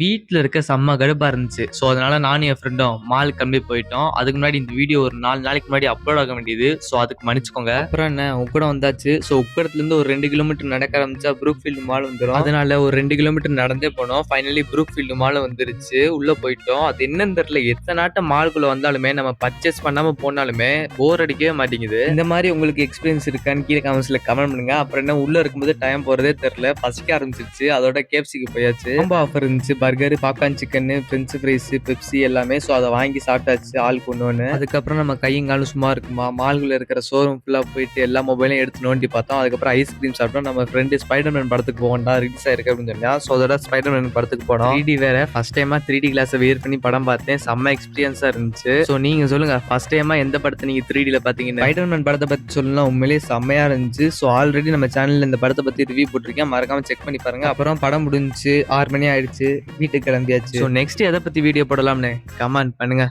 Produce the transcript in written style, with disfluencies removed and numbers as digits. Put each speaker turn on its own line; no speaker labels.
வீட்ல இருக்க செம்ம கடுப்பா இருந்துச்சு. ஸோ, அதனால நானும் என் ஃப்ரெண்டும் மாலுக்கு கிளம்பி போயிட்டோம். அதுக்கு முன்னாடி இந்த வீடியோ ஒரு 4 நாளைக்கு முன்னாடி அப்லோட் ஆக வேண்டியது. ஸோ, அதுக்கு மன்னிச்சுக்கோங்க. அப்புறம் என்ன உக்கடம் வந்தாச்சு. ஸோ, உக்கடத்துலேருந்து ஒரு 2 கிலோமீட்டர் நடக்க ஆரம்பிச்சா ப்ரூக்ஃபீல்டு மால் வந்துரும். அதனால ஒரு 2 கிலோமீட்டர் நடந்தே போனோம். ஃபைனலி ப்ரூக்ஃபீல்டு மால் வந்துருச்சு. உள்ள போயிட்டோம். அது என்னன்னு தெரியல. எத்தனாட்ட மாலுக்குள்ள வந்தாலுமே நம்ம பர்ச்சேஸ் பண்ணாம போனாலுமே போர் அடிக்கவே மாட்டேங்குது. இந்த மாதிரி உங்களுக்கு எக்ஸ்பீரியன்ஸ் இருக்கான்னு கீழே கமெண்ட்ஸ்ல கமெண்ட் பண்ணுங்க. அப்புறம் என்ன உள்ள இருக்கும்போது டைம் போறதே தெரியல. பசிக்க ஆரம்பிச்சிருச்சு. அதோட கேஎஃப்சிக்கு போயாச்சு. காம்போ ஆஃபர் இருந்துச்சு. Burger, popcorn chicken, french fries, Pepsi எல்லாமே. ஸோ அதை வாங்கி சாப்பிட்டாச்சு ஆளுக்கு ஒன்று. அதுக்கப்புறம் நம்ம கையும் காலும் சும்மா இருக்குமா மால்குள்ள இருக்கிற ஷோரூம் ஃபுல்லாக போயிட்டு எல்லா மொபைலையும் எடுத்து நோண்டி பார்த்தோம். அதுக்கப்புறம் ஐஸ்கிரீம் சாப்பிட்டோம். நம்ம ஃப்ரெண்டு ஸ்பைடர்மேன் படத்துக்கு போகண்டா ரிலீஸ் ஆயிருக்கு அப்படின்னு சொன்னா. ஸோ அதோட ஸ்பைடர்மேன் படத்துக்கு போனோம். 3D வேற ஃபர்ஸ்ட் டைமா 3D கிளாஸை வியர் பண்ணி படம் பார்த்தேன். செம்ம எக்ஸ்பீரியன்ஸா இருந்துச்சு. ஸோ நீங்க சொல்லுங்க ஃபர்ஸ்ட் டைமா எந்த படத்தை நீங்க 3Dல பாத்தீங்கன்னா? ஸ்பைடர்மேன் படத்தை பத்தி சொல்லலாம் உண்மையிலேயே செம்மையா இருந்துச்சு. ஸோ ஆல்ரெடி நம்ம சேனல்ல இந்த படத்தை பத்தி ரிவ்யூ போட்டிருக்கேன். மறக்காம செக் பண்ணி பாருங்க. அப்புறம் படம் முடிஞ்சு 6 மணி ஆயிடுச்சு. வீட்டுக்கு கிளம்பியாச்சு. ஸோ நெக்ஸ்ட் எதை பத்தி வீடியோ போடலாம்னு கமெண்ட் பண்ணுங்க.